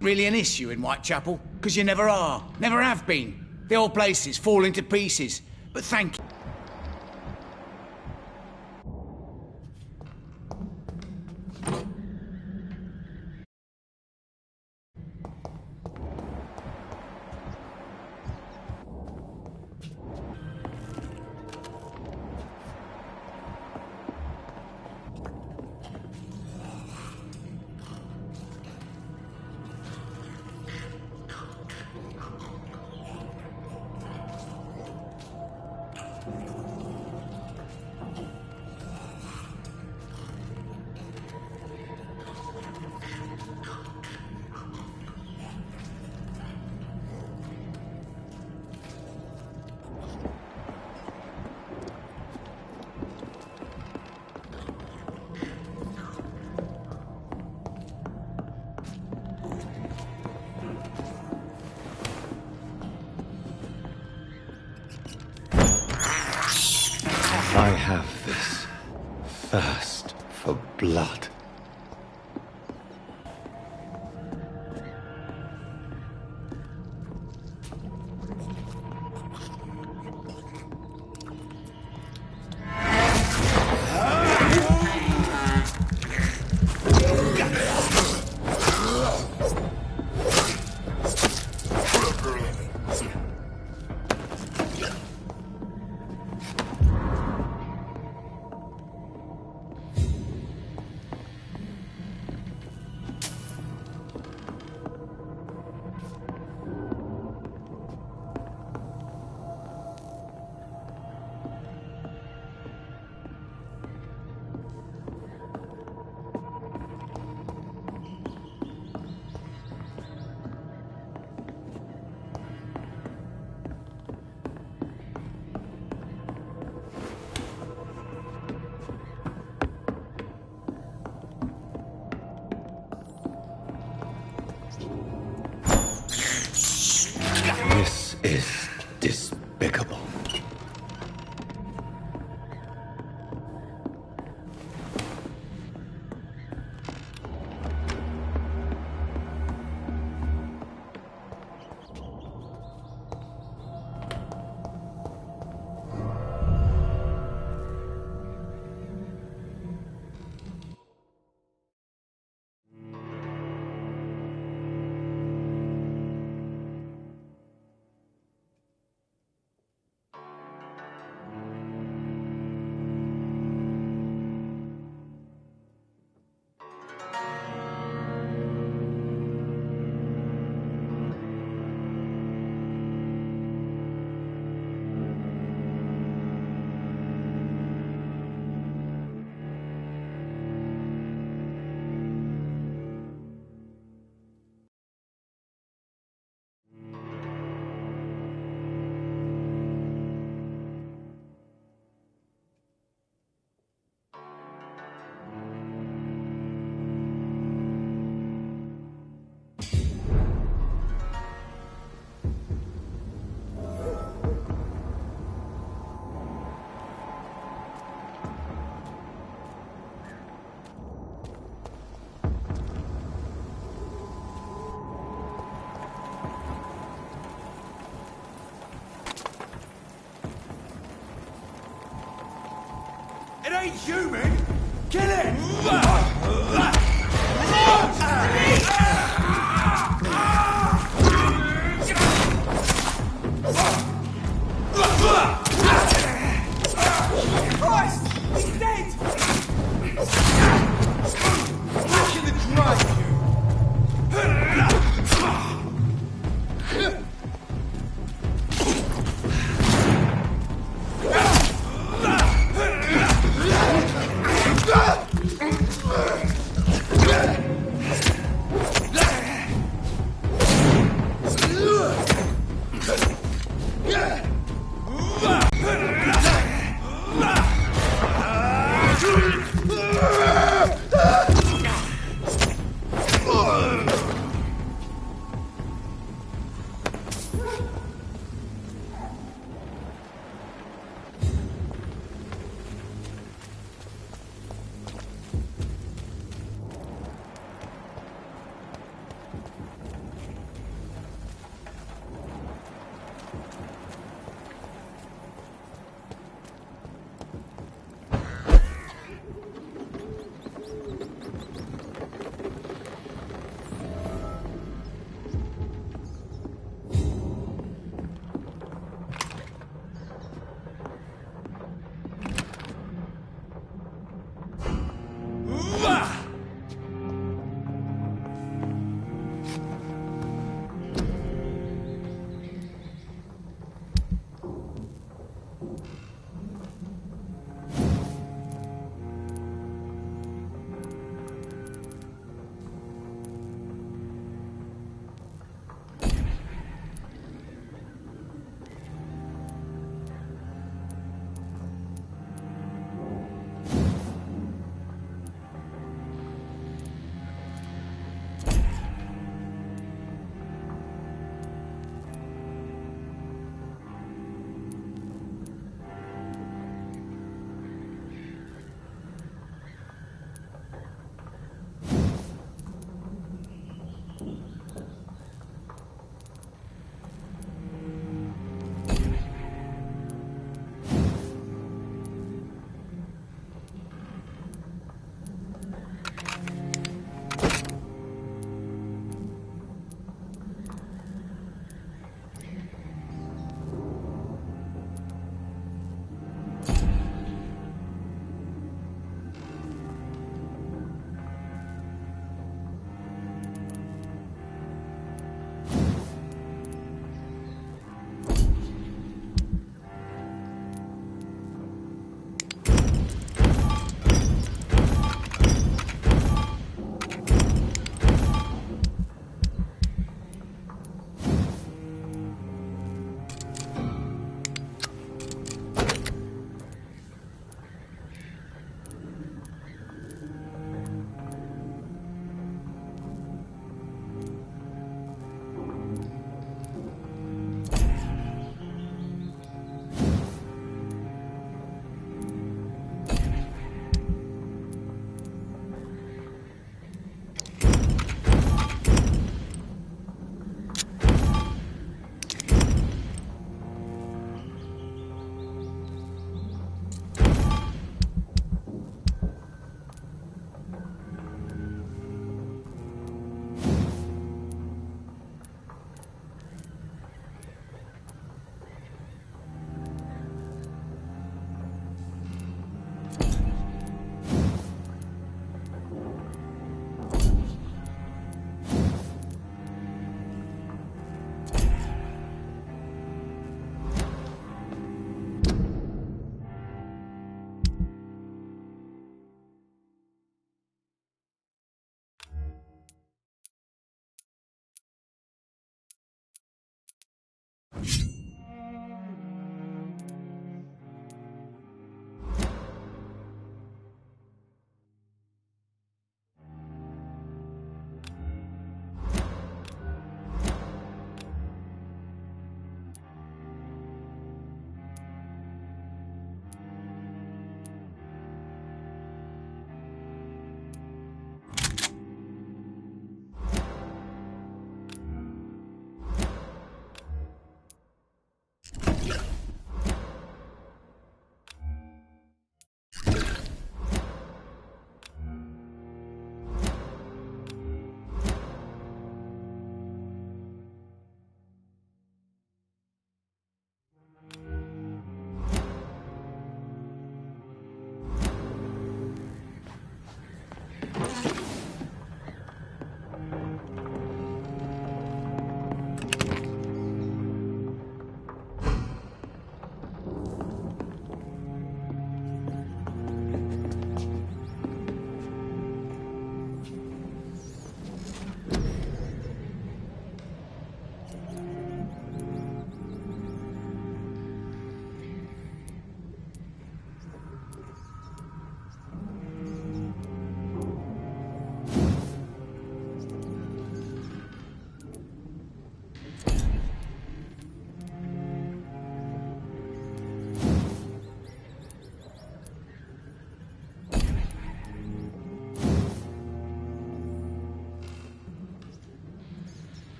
Really an issue in Whitechapel? Because you never are. Never have been. The old place is falling to pieces. But thank you. I have this thirst for blood. This is despicable. It ain't human! Kill it! Christ! He's dead! Back in the grave, you!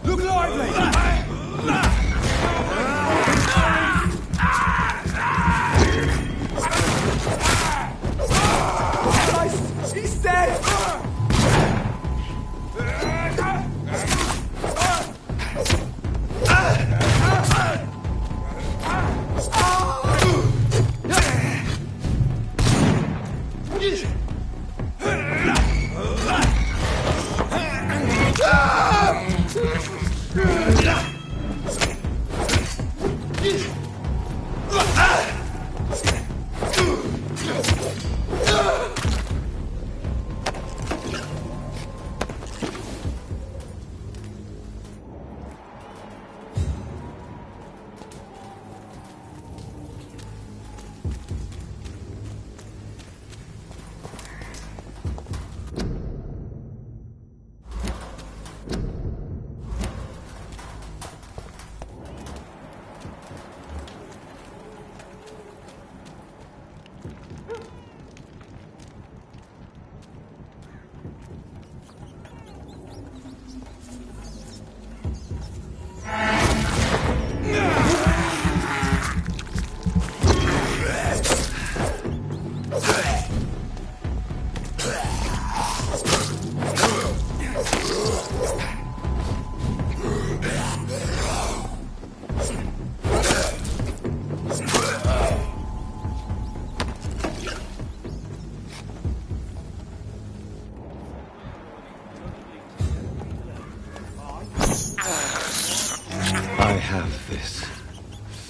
Look lively! He's dead! I have this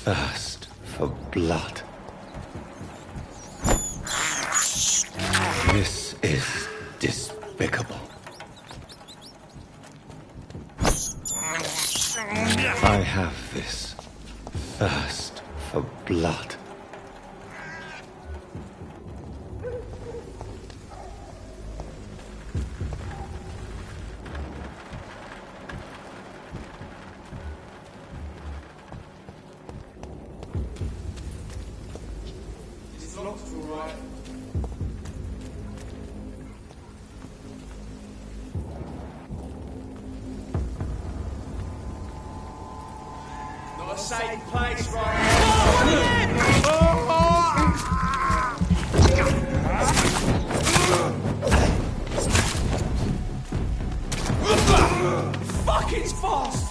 thirst for blood. This is despicable. I have this thirst for blood. Not a safe place, right? Fuck, it's fast!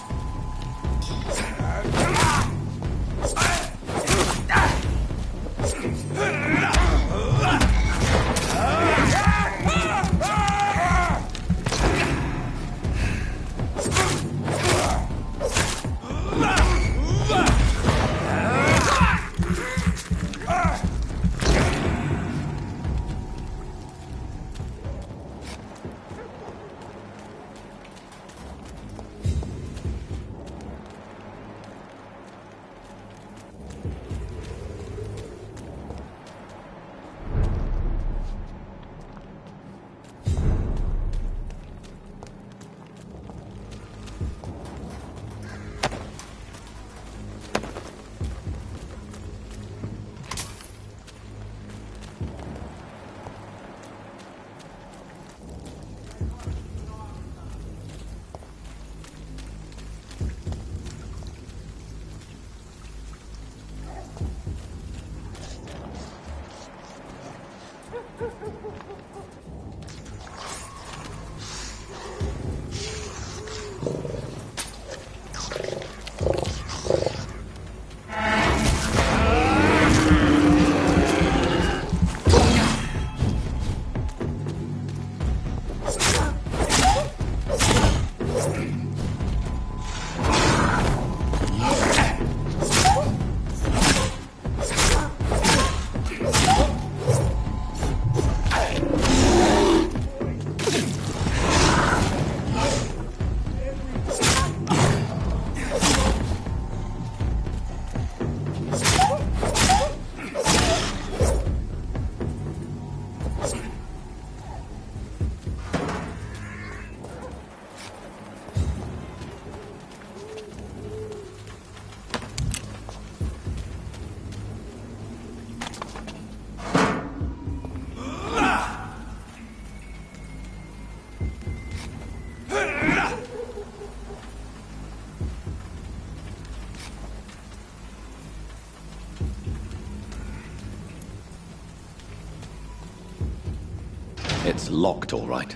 It's locked, all right.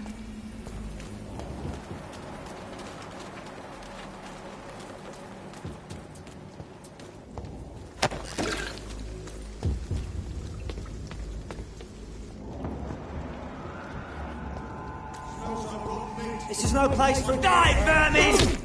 This is no place for... Die, vermin!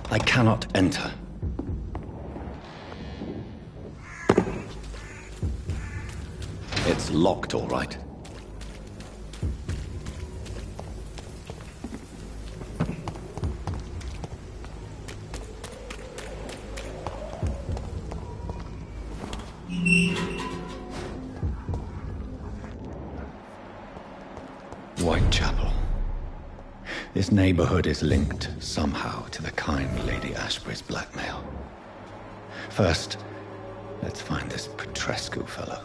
I cannot enter. It's locked, all right. Whitechapel. This neighborhood is linked somehow to the kind Lady Ashbury's blackmail. First, let's find this Petrescu fellow.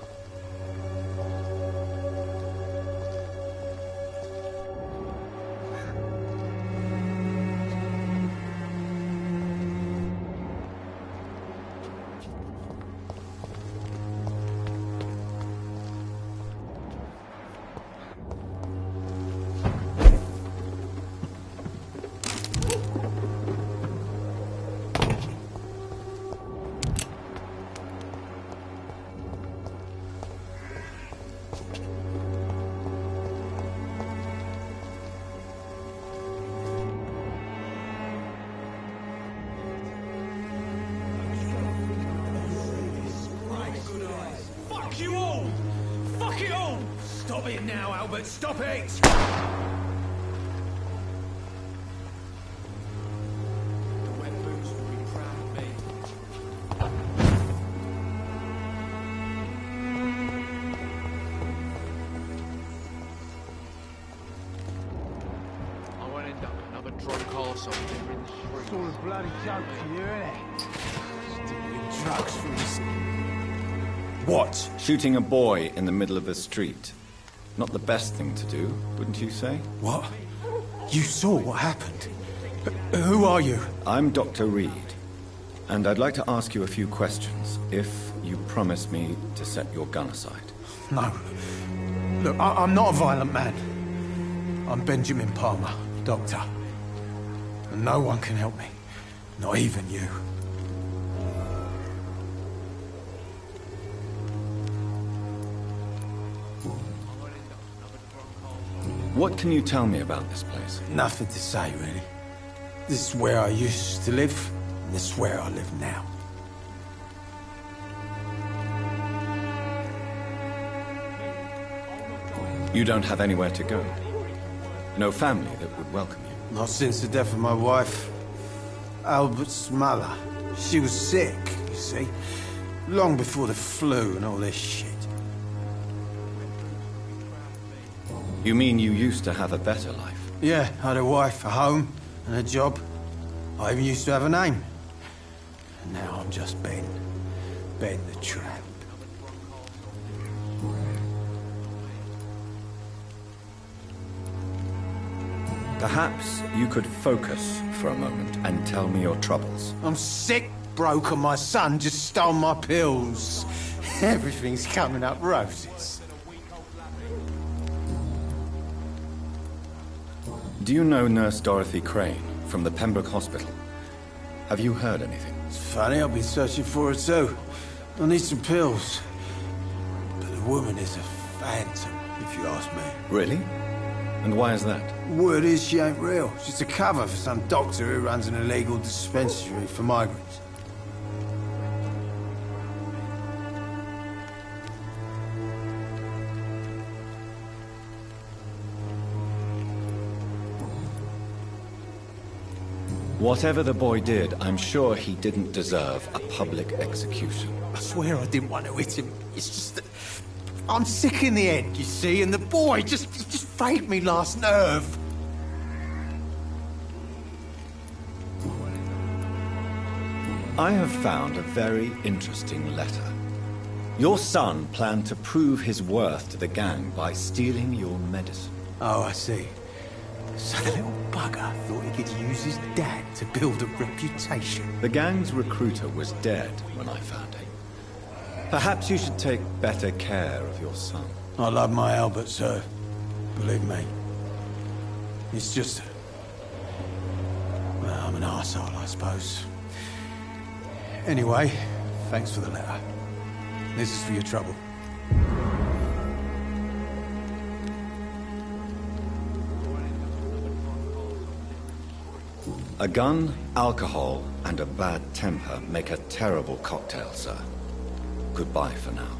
Stop it now, Albert! Stop it! The wet boots will be proud of me. I won't end up another drunk arsehole in the street. It's all a bloody joke to you, innit? Stealing drugs from this... What? Shooting a boy in the middle of the street. Not the best thing to do, wouldn't you say? What? You saw what happened? Who are you? I'm Dr. Reed, and I'd like to ask you a few questions, if you promise me to set your gun aside. No. Look, I'm not a violent man. I'm Benjamin Palmer, doctor. And no one can help me. Not even you. What can you tell me about this place? Nothing to say, really. This is where I used to live, and this is where I live now. You don't have anywhere to go? No family that would welcome you? Not since the death of my wife, Albert's mother. She was sick, you see. Long before the flu and all this shit. You mean you used to have a better life? Yeah, I had a wife, a home, and a job. I even used to have a name. And now I'm just Ben. Ben the Tramp. Perhaps you could focus for a moment and tell me your troubles. I'm sick, broke, and my son just stole my pills. Everything's coming up roses. Do you know Nurse Dorothy Crane from the Pembroke Hospital? Have you heard anything? It's funny, I've been searching for her too. I need some pills. But the woman is a phantom, if you ask me. Really? And why is that? Word is she ain't real. She's a cover for some doctor who runs an illegal dispensary for migrants. Whatever the boy did, I'm sure he didn't deserve a public execution. I swear I didn't want to hit him. It's just that I'm sick in the head, you see, and the boy just frayed me last nerve. I have found a very interesting letter. Your son planned to prove his worth to the gang by stealing your medicine. Oh, I see. So the little bugger thought he could use his dad to build a reputation. The gang's recruiter was dead when I found him. Perhaps you should take better care of your son. I love my Albert, sir. Believe me. It's just... well, I'm an arsehole, I suppose. Anyway, thanks for the letter. This is for your trouble. A gun, alcohol, and a bad temper make a terrible cocktail, sir. Goodbye for now.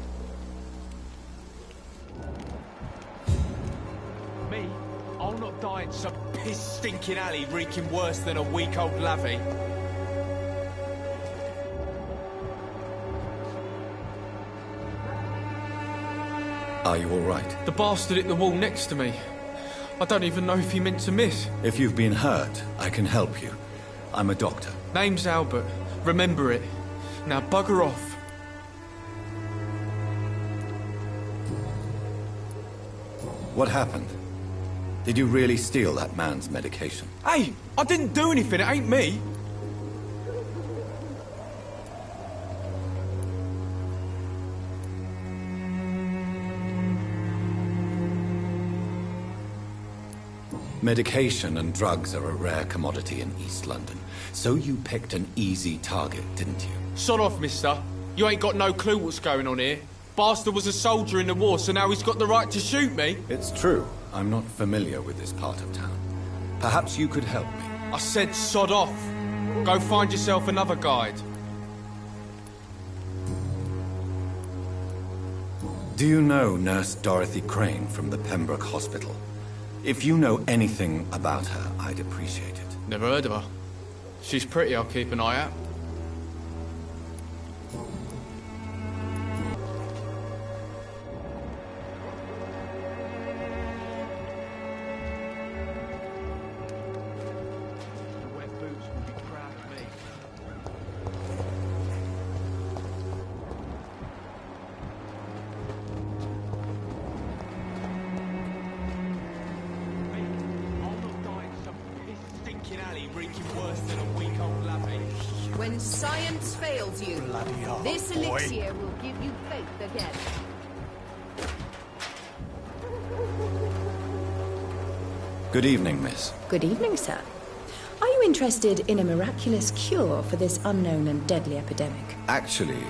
Me? I'll not die in some piss-stinking alley reeking worse than a week-old lavvy. Are you all right? The bastard hit the wall next to me. I don't even know if he meant to miss. If you've been hurt, I can help you. I'm a doctor. Name's Albert. Remember it. Now bugger off. What happened? Did you really steal that man's medication? Hey, I didn't do anything. It ain't me. Medication and drugs are a rare commodity in East London. So you picked an easy target, didn't you? Sod off, mister. You ain't got no clue what's going on here. Bastard was a soldier in the war, so now he's got the right to shoot me. It's true. I'm not familiar with this part of town. Perhaps you could help me. I said sod off. Go find yourself another guide. Do you know Nurse Dorothy Crane from the Pembroke Hospital? If you know anything about her, I'd appreciate it. Never heard of her. She's pretty, I'll keep an eye out. When science fails you, this elixir will give you faith again. Good evening, miss. Good evening, sir. Are you interested in a miraculous cure for this unknown and deadly epidemic? Actually,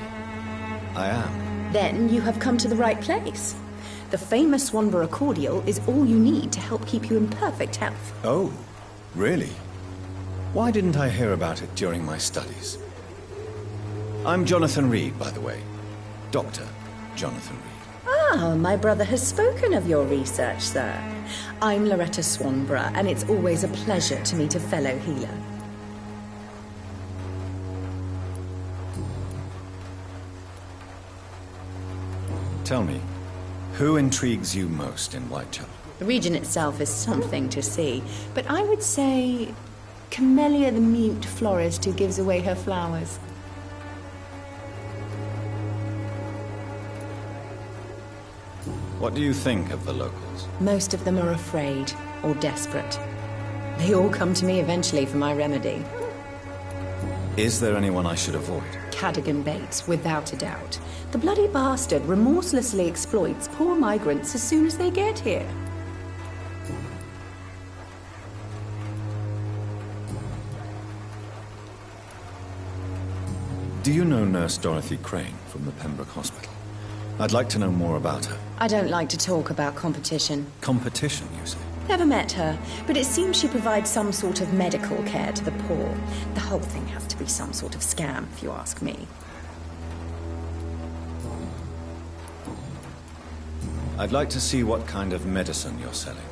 I am. Then you have come to the right place. The famous Swanborough cordial is all you need to help keep you in perfect health. Oh, really? Why didn't I hear about it during my studies? I'm Jonathan Reed, by the way. Dr. Jonathan Reed. Ah, my brother has spoken of your research, sir. I'm Loretta Swanborough, and it's always a pleasure to meet a fellow healer. Tell me, who intrigues you most in Whitechapel? The region itself is something to see, but I would say Camellia the mute florist who gives away her flowers. What do you think of the locals? Most of them are afraid or desperate. They all come to me eventually for my remedy. Is there anyone I should avoid? Cadogan Bates, without a doubt. The bloody bastard remorselessly exploits poor migrants as soon as they get here. Do you know Nurse Dorothy Crane from the Pembroke Hospital? I'd like to know more about her. I don't like to talk about competition. Competition, you say? Never met her, but it seems she provides some sort of medical care to the poor. The whole thing has to be some sort of scam, if you ask me. I'd like to see what kind of medicine you're selling.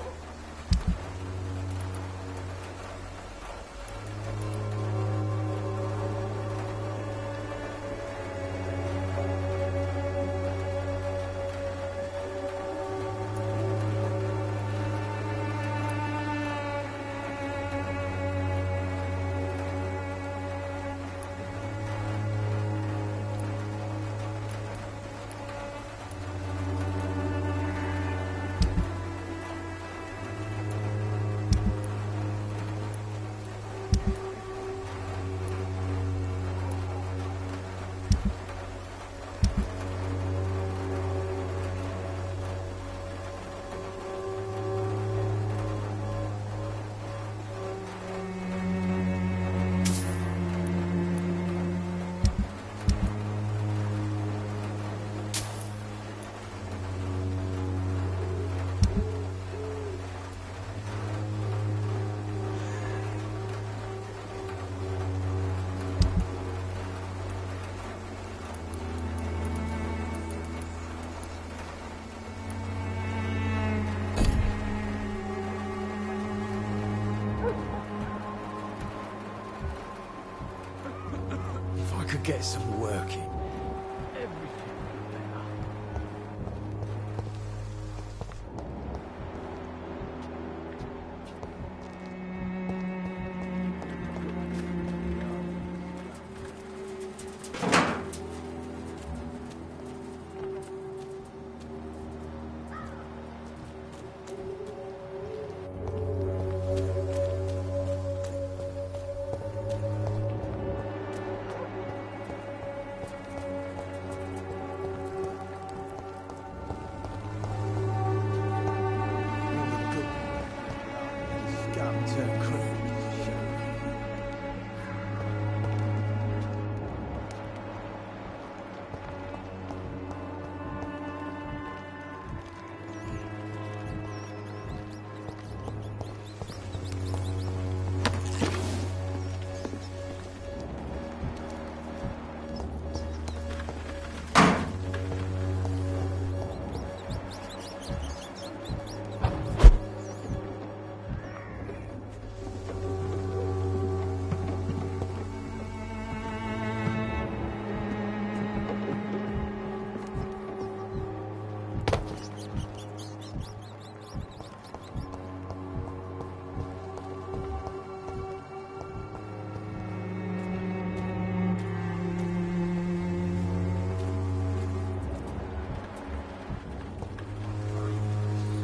Could get some working.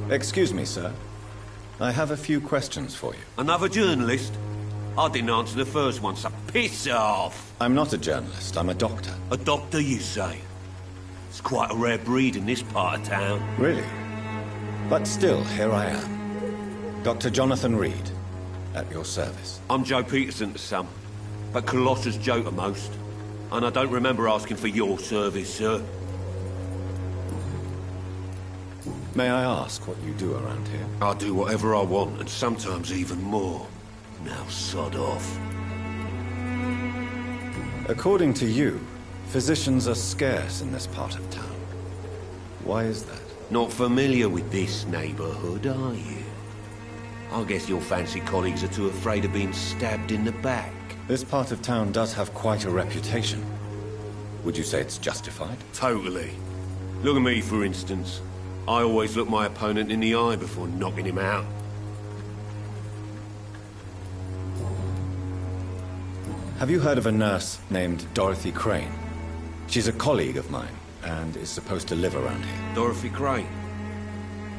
Excuse me, sir. I have a few questions for you. Another journalist? I didn't answer the first one, so piss off! I'm not a journalist, I'm a doctor. A doctor, you say? It's quite a rare breed in this part of town. Really? But still, here I am. Dr. Jonathan Reed, at your service. I'm Joe Peterson to some, but Colossus Joe to most. And I don't remember asking for your service, sir. May I ask what you do around here? I do whatever I want, and sometimes even more. Now sod off. According to you, physicians are scarce in this part of town. Why is that? Not familiar with this neighborhood, are you? I guess your fancy colleagues are too afraid of being stabbed in the back. This part of town does have quite a reputation. Would you say it's justified? Totally. Look at me, for instance. I always look my opponent in the eye before knocking him out. Have you heard of a nurse named Dorothy Crane? She's a colleague of mine, and is supposed to live around here. Dorothy Crane?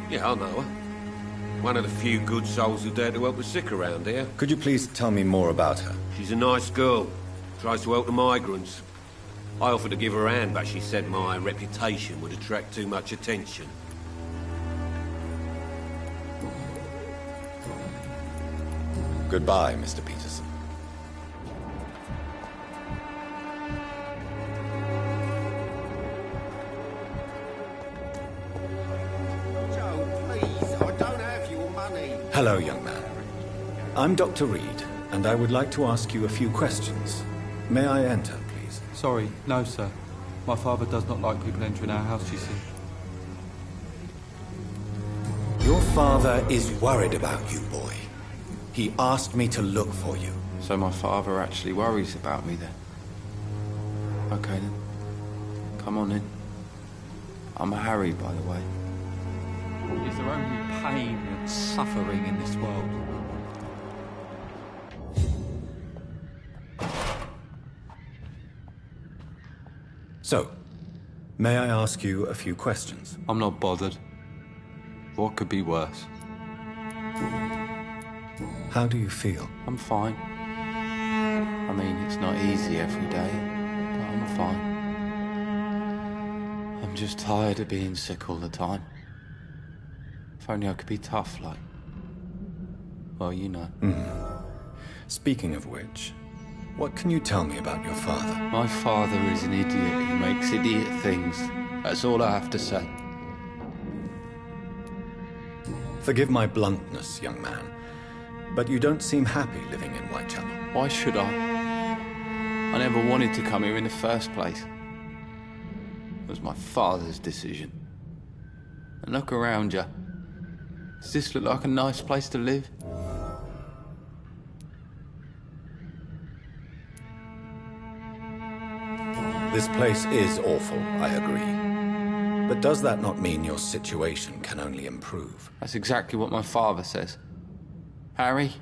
Yeah, I know her. One of the few good souls who dare to help the sick around here. Could you please tell me more about her? She's a nice girl. Tries to help the migrants. I offered to give her a hand, but she said my reputation would attract too much attention. Goodbye, Mr. Peterson. Joe, please, I don't have your money. Hello, young man. I'm Dr. Reed, and I would like to ask you a few questions. May I enter, please? Sorry, no, sir. My father does not like people entering our house, you see. Your father is worried about you, boy. He asked me to look for you. So my father actually worries about me then? Okay then. Come on in. I'm Harry, by the way. Is there only pain and suffering in this world? So, may I ask you a few questions? I'm not bothered. What could be worse? How do you feel? I'm fine. I mean, it's not easy every day, but I'm fine. I'm just tired of being sick all the time. If only I could be tough, like... Well, you know. Speaking of which, what can you tell me about your father? My father is an idiot who makes idiot things. That's all I have to say. Forgive my bluntness, young man, but you don't seem happy living in Whitechapel. Why should I? I never wanted to come here in the first place. It was my father's decision. And look around you. Does this look like a nice place to live? This place is awful, I agree. But does that not mean your situation can only improve? That's exactly what my father says. Harry,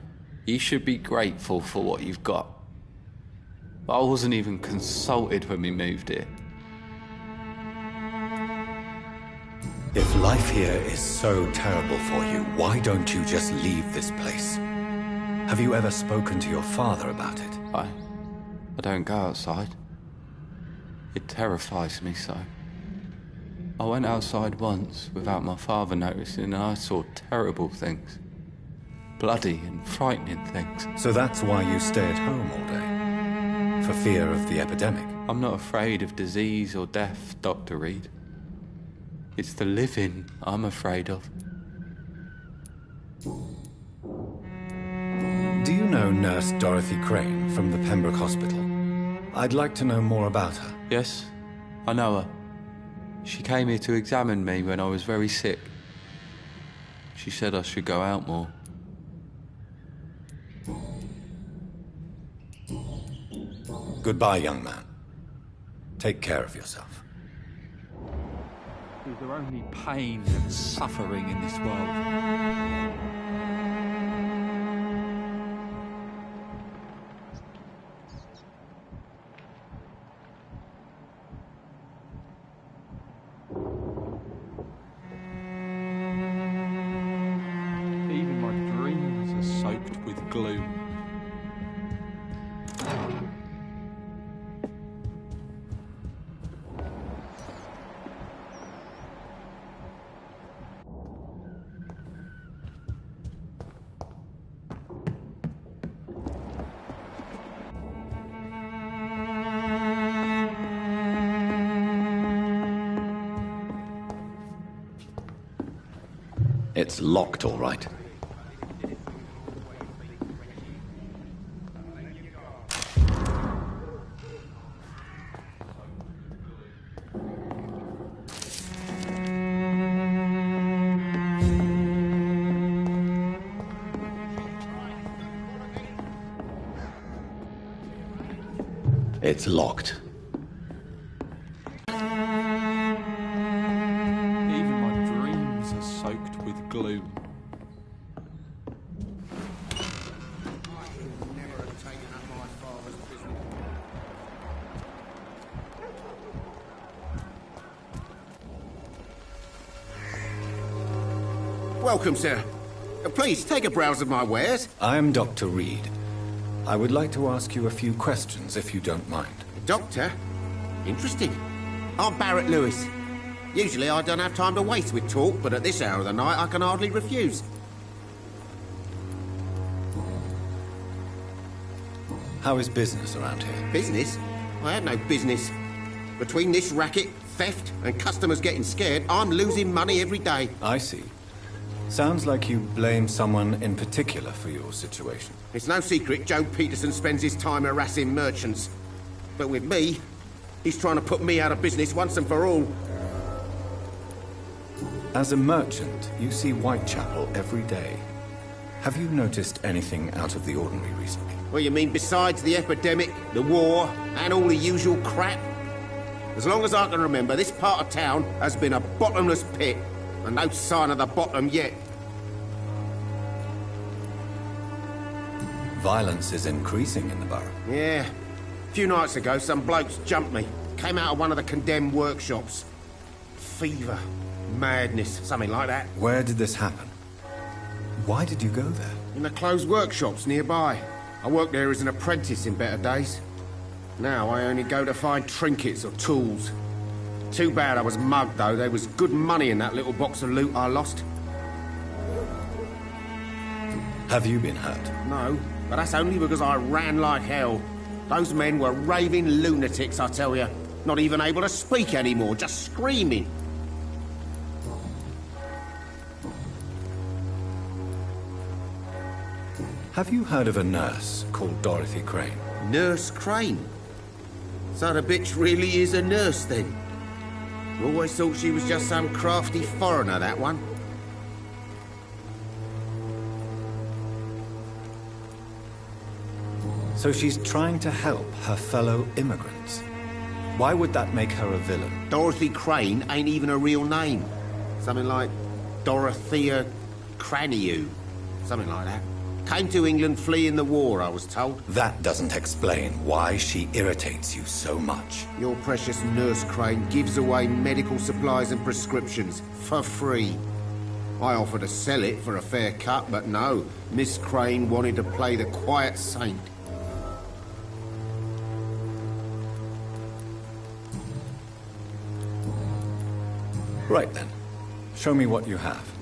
you should be grateful for what you've got. But I wasn't even consulted when we moved here. If life here is so terrible for you, why don't you just leave this place? Have you ever spoken to your father about it? I don't go outside. It terrifies me so. I went outside once without my father noticing and I saw terrible things. Bloody and frightening things. So that's why you stay at home all day? For fear of the epidemic? I'm not afraid of disease or death, Dr. Reed. It's the living I'm afraid of. Do you know Nurse Dorothy Crane from the Pembroke Hospital? I'd like to know more about her. Yes, I know her. She came here to examine me when I was very sick. She said I should go out more. Goodbye, young man. Take care of yourself. Is there only pain and suffering in this world? Even my dreams are soaked with gloom. It's locked, all right. It's locked. Even my dreams are soaked with gloom. Welcome, sir. Please, take a browse of my wares. I'm Dr. Reed. I would like to ask you a few questions, if you don't mind. Doctor? Interesting. I'm Barrett Lewis. Usually I don't have time to waste with talk, but at this hour of the night I can hardly refuse. How is business around here? Business? I have no business. Between this racket, theft, and customers getting scared, I'm losing money every day. I see. Sounds like you blame someone in particular for your situation. It's no secret Joe Peterson spends his time harassing merchants. But with me, he's trying to put me out of business once and for all. As a merchant, you see Whitechapel every day. Have you noticed anything out of the ordinary recently? Well, you mean besides the epidemic, the war, and all the usual crap? As long as I can remember, this part of town has been a bottomless pit, and no sign of the bottom yet. Violence is increasing in the borough. Yeah. A few nights ago, some blokes jumped me. Came out of one of the condemned workshops. Fever, madness, something like that. Where did this happen? Why did you go there? In the closed workshops nearby. I worked there as an apprentice in better days. Now I only go to find trinkets or tools. Too bad I was mugged, though. There was good money in that little box of loot I lost. Have you been hurt? No, but that's only because I ran like hell. Those men were raving lunatics, I tell you. Not even able to speak anymore, just screaming. Have you heard of a nurse called Dorothy Crane? Nurse Crane? So the bitch really is a nurse, then? Always thought she was just some crafty foreigner, that one. So she's trying to help her fellow immigrants. Why would that make her a villain? Dorothy Crane ain't even a real name. Something like Dorothea Craniu. Something like that. Came to England fleeing the war, I was told. That doesn't explain why she irritates you so much. Your precious Nurse Crane gives away medical supplies and prescriptions for free. I offered to sell it for a fair cut, but no. Miss Crane wanted to play the quiet saint. Right then. Show me what you have.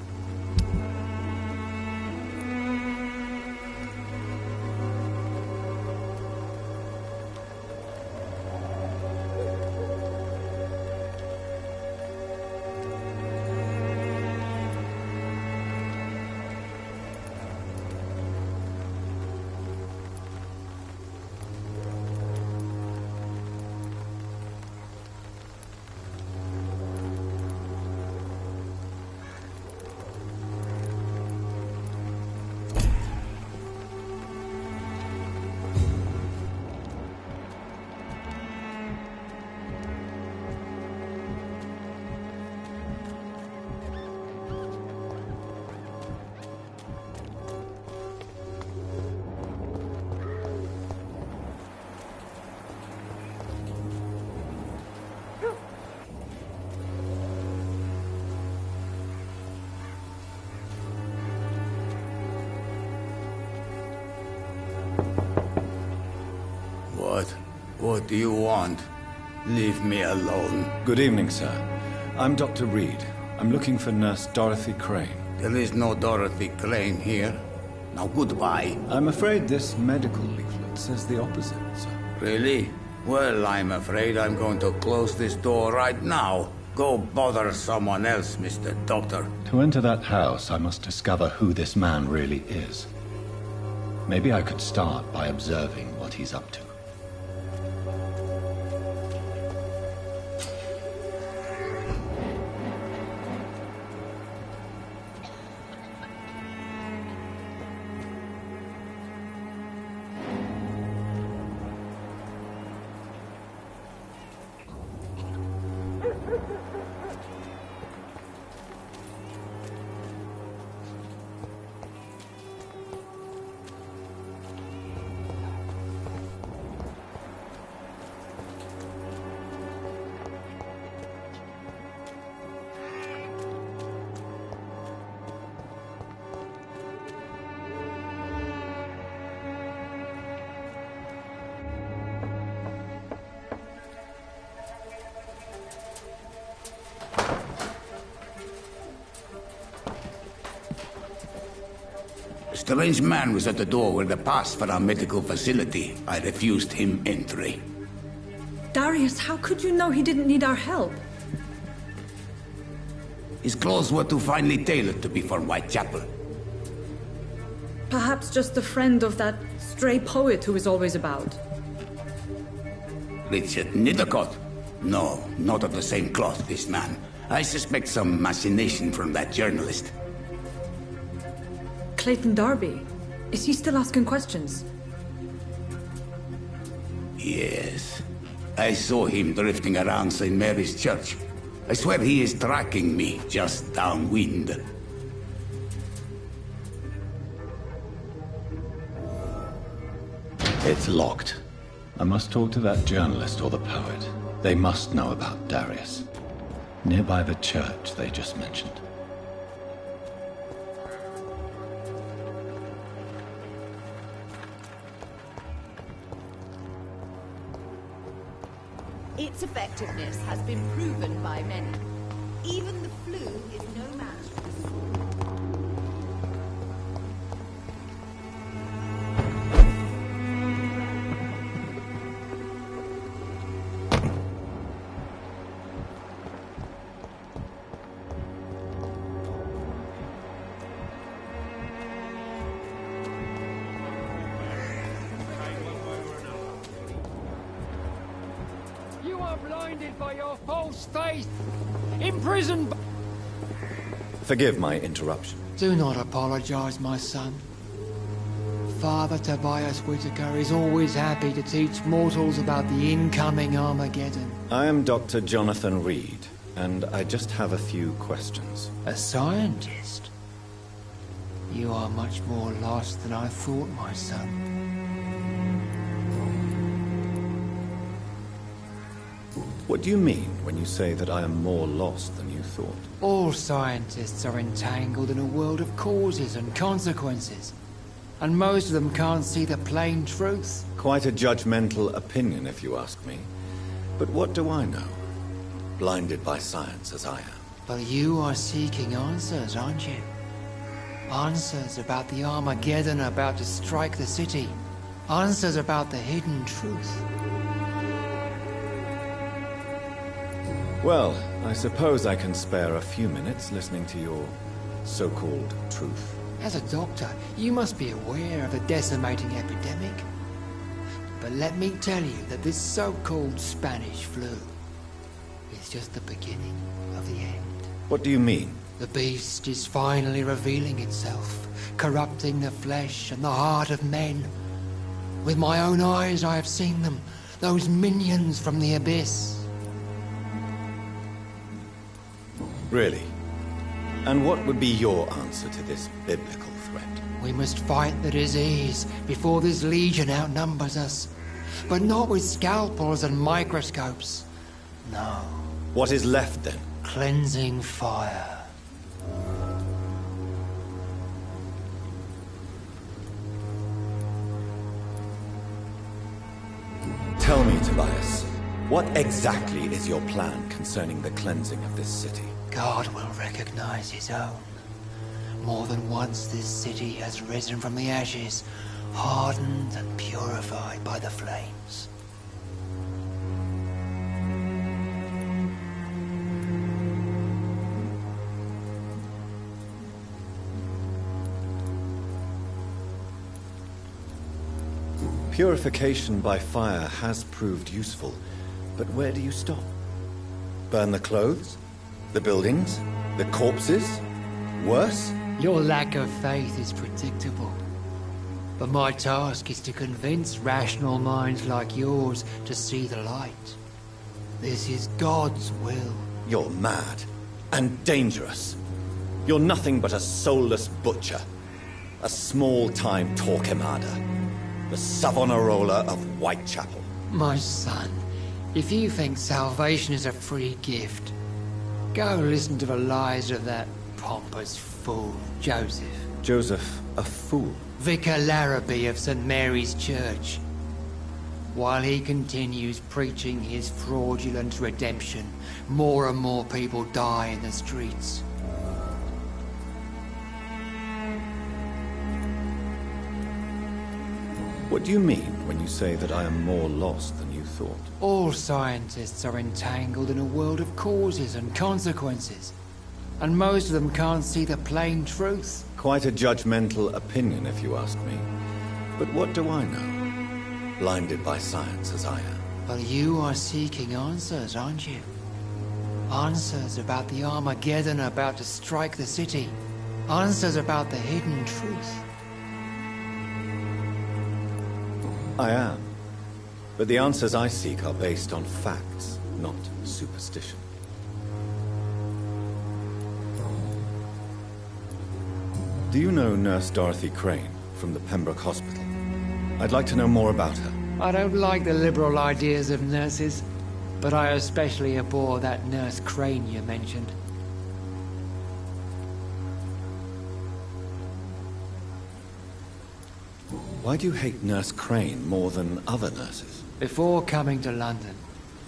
What do you want? Leave me alone. Good evening, sir. I'm Dr. Reed. I'm looking for Nurse Dorothy Crane. There is no Dorothy Crane here. Now goodbye. I'm afraid this medical leaflet says the opposite, sir. Really? Well, I'm afraid I'm going to close this door right now. Go bother someone else, Mr. Doctor. To enter that house, I must discover who this man really is. Maybe I could start by observing what he's up to. A strange man was at the door with a pass for our medical facility. I refused him entry. Darius, how could you know he didn't need our help? His clothes were too finely tailored to be for Whitechapel. Perhaps just a friend of that stray poet who is always about. Richard Nithercott? No, not of the same cloth, this man. I suspect some machination from that journalist. Clayton Darby. Is he still asking questions? Yes. I saw him drifting around St. Mary's Church. I swear he is tracking me, just downwind. It's locked. I must talk to that journalist or the poet. They must know about Darius. Nearby the church they just mentioned. Its effectiveness has been proven by many. Even the flu is no match for the sword. You are blinded by your false faith, imprisoned by... Forgive my interruption. Do not apologize, my son. Father Tobias Whitaker is always happy to teach mortals about the incoming Armageddon. I am Dr. Jonathan Reed, and I just have a few questions. A scientist? You are much more lost than I thought, my son. What do you mean when you say that I am more lost than you thought? All scientists are entangled in a world of causes and consequences. And most of them can't see the plain truth. Quite a judgmental opinion, if you ask me. But what do I know? Blinded by science as I am. But you are seeking answers, aren't you? Answers about the Armageddon about to strike the city. Answers about the hidden truth. Well, I suppose I can spare a few minutes listening to your so-called truth. As a doctor, you must be aware of the decimating epidemic. But let me tell you that this so-called Spanish flu is just the beginning of the end. What do you mean? The beast is finally revealing itself, corrupting the flesh and the heart of men. With my own eyes I have seen them, those minions from the abyss. Really? And what would be your answer to this biblical threat? We must fight the disease before this legion outnumbers us. But not with scalpels and microscopes. No. What is left then? Cleansing fire. Tell me, Tobias, what exactly is your plan concerning the cleansing of this city? God will recognize his own. More than once this city has risen from the ashes, hardened and purified by the flames. Purification by fire has proved useful, but where do you stop? Burn the clothes? The buildings? The corpses? Worse? Your lack of faith is predictable. But my task is to convince rational minds like yours to see the light. This is God's will. You're mad. And dangerous. You're nothing but a soulless butcher. A small-time Torquemada. The Savonarola of Whitechapel. My son, if you think salvation is a free gift, go listen to the lies of that pompous fool, Joseph. Joseph, a fool? Vicar Larrabee of St. Mary's Church. While he continues preaching his fraudulent redemption, more and more people die in the streets. What do you mean when you say that I am more lost than you thought? All scientists are entangled in a world of causes and consequences, and most of them can't see the plain truth. Quite a judgmental opinion, if you ask me. But what do I know? Blinded by science as I am. But you are seeking answers, aren't you? Answers about the Armageddon about to strike the city. Answers about the hidden truth. I am. But the answers I seek are based on facts, not superstition. Do you know Nurse Dorothy Crane from the Pembroke Hospital? I'd like to know more about her. I don't like the liberal ideas of nurses, but I especially abhor that Nurse Crane you mentioned. Why do you hate Nurse Crane more than other nurses? Before coming to London,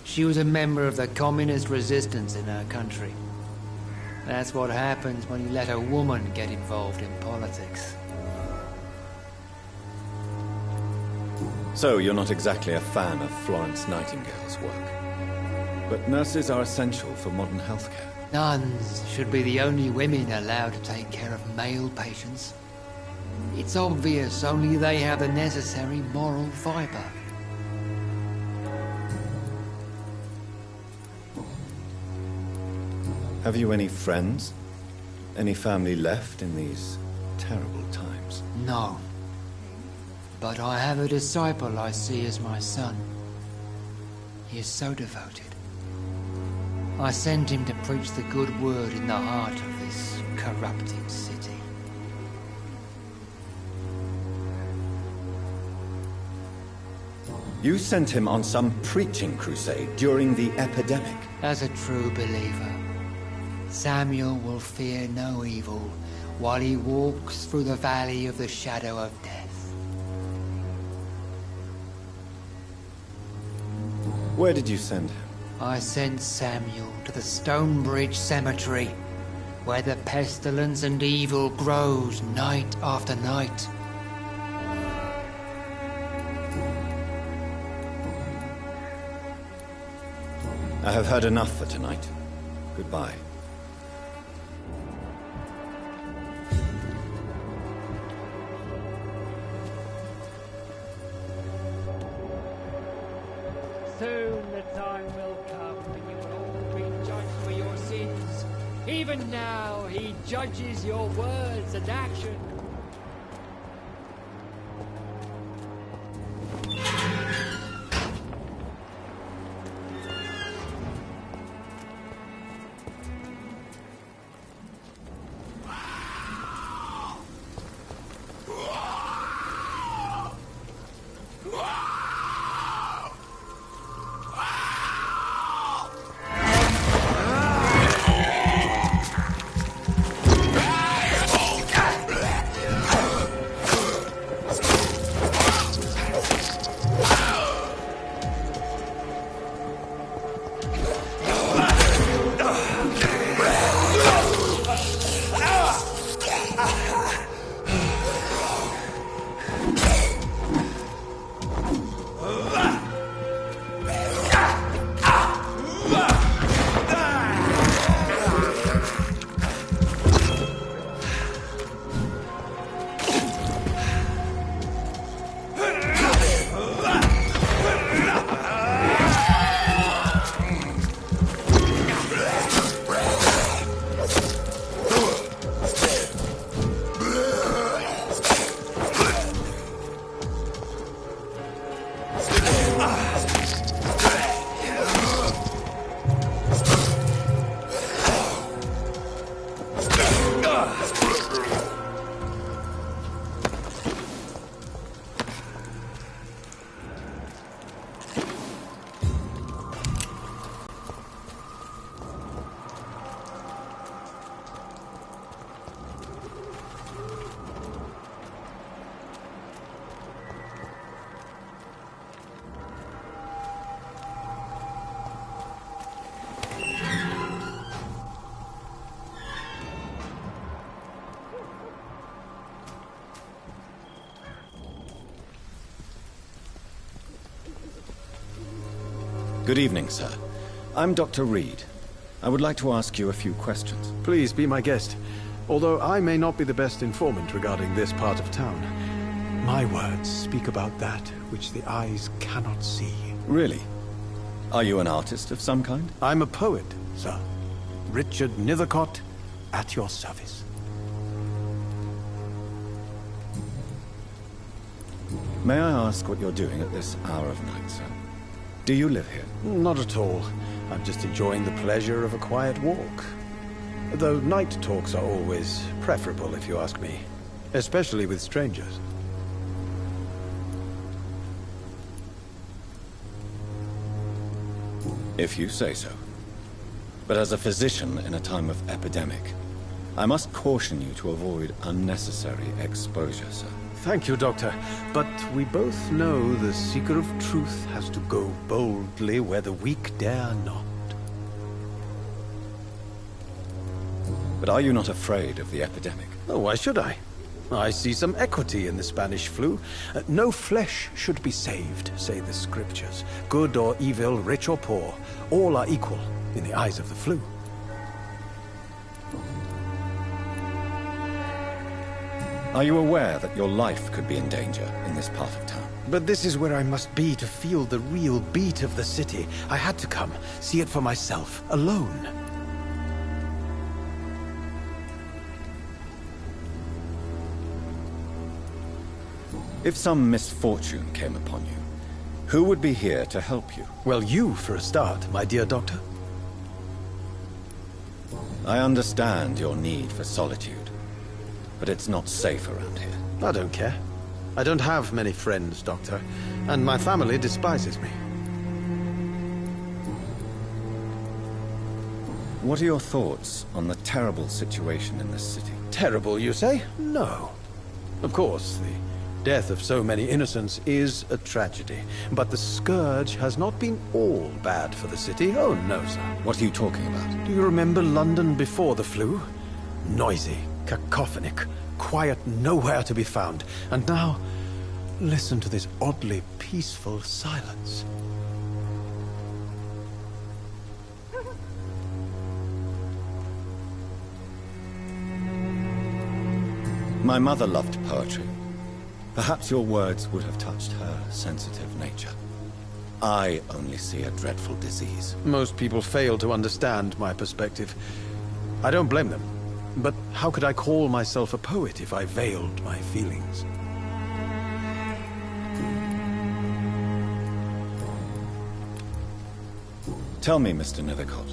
she was a member of the communist resistance in her country. That's what happens when you let a woman get involved in politics. So, you're not exactly a fan of Florence Nightingale's work. But nurses are essential for modern healthcare. Nuns should be the only women allowed to take care of male patients. It's obvious only they have the necessary moral fiber. Have you any friends? Any family left in these terrible times? No. But I have a disciple I see as my son. He is so devoted. I sent him to preach the good word in the heart of this corrupted city. You sent him on some preaching crusade during the epidemic. As a true believer, Samuel will fear no evil while he walks through the valley of the shadow of death. Where did you send him? I sent Samuel to the Stonebridge Cemetery, where the pestilence and evil grows night after night. I have heard enough for tonight. Goodbye. Soon the time will come when you will all be judged for your sins. Even now, he judges your words and actions. Good evening, sir. I'm Dr. Reed. I would like to ask you a few questions. Please be my guest. Although I may not be the best informant regarding this part of town, my words speak about that which the eyes cannot see. Really? Are you an artist of some kind? I'm a poet, sir. Richard Nethercott, at your service. May I ask what you're doing at this hour of night, sir? Do you live here? Not at all. I'm just enjoying the pleasure of a quiet walk. Though night talks are always preferable, if you ask me. Especially with strangers. If you say so. But as a physician in a time of epidemic, I must caution you to avoid unnecessary exposure, sir. Thank you, Doctor. But we both know the seeker of truth has to go boldly where the weak dare not. But are you not afraid of the epidemic? Oh, why should I? I see some equity in the Spanish flu. No flesh should be saved, say the scriptures. Good or evil, rich or poor, all are equal in the eyes of the flu. Are you aware that your life could be in danger in this part of town? But this is where I must be to feel the real beat of the city. I had to come, see it for myself, alone. If some misfortune came upon you, who would be here to help you? Well, you, for a start, my dear doctor. I understand your need for solitude, but it's not safe around here. I don't care. I don't have many friends, Doctor, and my family despises me. What are your thoughts on the terrible situation in this city? Terrible, you say? No. Of course, the death of so many innocents is a tragedy, but the scourge has not been all bad for the city. Oh, no, sir. What are you talking about? Do you remember London before the flu? Noisy, cacophonic, quiet nowhere to be found. And now, listen to this oddly peaceful silence. My mother loved poetry. Perhaps your words would have touched her sensitive nature. I only see a dreadful disease. Most people fail to understand my perspective. I don't blame them. But how could I call myself a poet if I veiled my feelings? Tell me, Mr. Nethercott,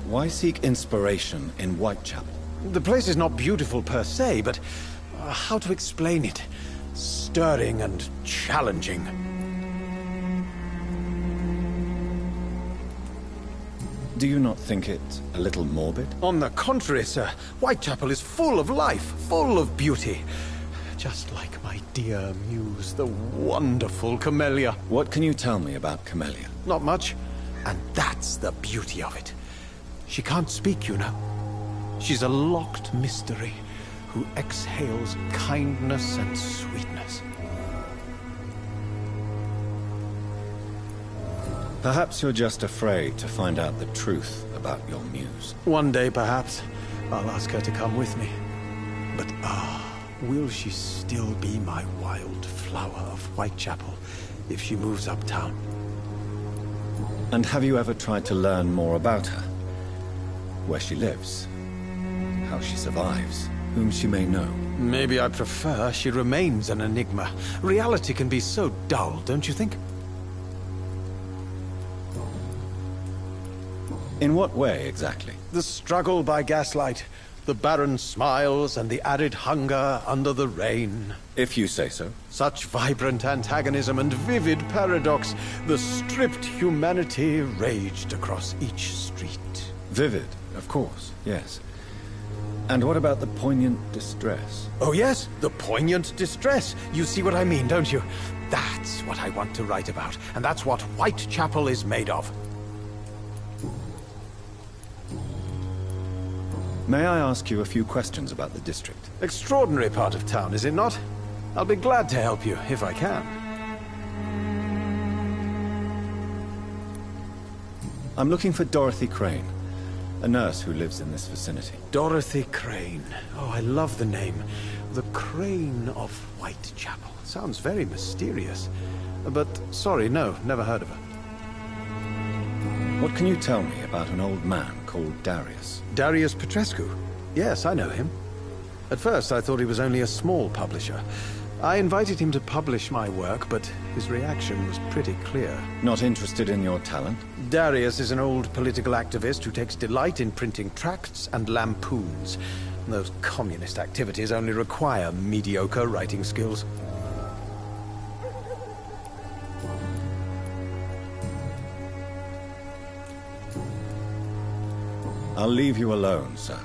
why seek inspiration in Whitechapel? The place is not beautiful per se, but how to explain it? Stirring and challenging. Do you not think it a little morbid? On the contrary, sir. Whitechapel is full of life, full of beauty. Just like my dear muse, the wonderful Camellia. What can you tell me about Camellia? Not much. And that's the beauty of it. She can't speak, you know. She's a locked mystery who exhales kindness and sweetness. Perhaps you're just afraid to find out the truth about your muse. One day, perhaps, I'll ask her to come with me. But will she still be my wild flower of Whitechapel if she moves uptown? And have you ever tried to learn more about her? Where she lives? How she survives? Whom she may know? Maybe I prefer she remains an enigma. Reality can be so dull, don't you think? In what way, exactly? The struggle by gaslight, the barren smiles and the added hunger under the rain. If you say so. Such vibrant antagonism and vivid paradox, the stripped humanity raged across each street. Vivid, of course, yes. And what about the poignant distress? Oh yes, the poignant distress. You see what I mean, don't you? That's what I want to write about, and that's what Whitechapel is made of. May I ask you a few questions about the district? Extraordinary part of town, is it not? I'll be glad to help you, if I can. I'm looking for Dorothy Crane, a nurse who lives in this vicinity. Dorothy Crane. Oh, I love the name. The Crane of Whitechapel. Sounds very mysterious. But, sorry, no, never heard of her. What can you tell me about an old man called Darius? Darius Petrescu? Yes, I know him. At first, I thought he was only a small publisher. I invited him to publish my work, but his reaction was pretty clear. Not interested in your talent? Darius is an old political activist who takes delight in printing tracts and lampoons. Those communist activities only require mediocre writing skills. I'll leave you alone, sir.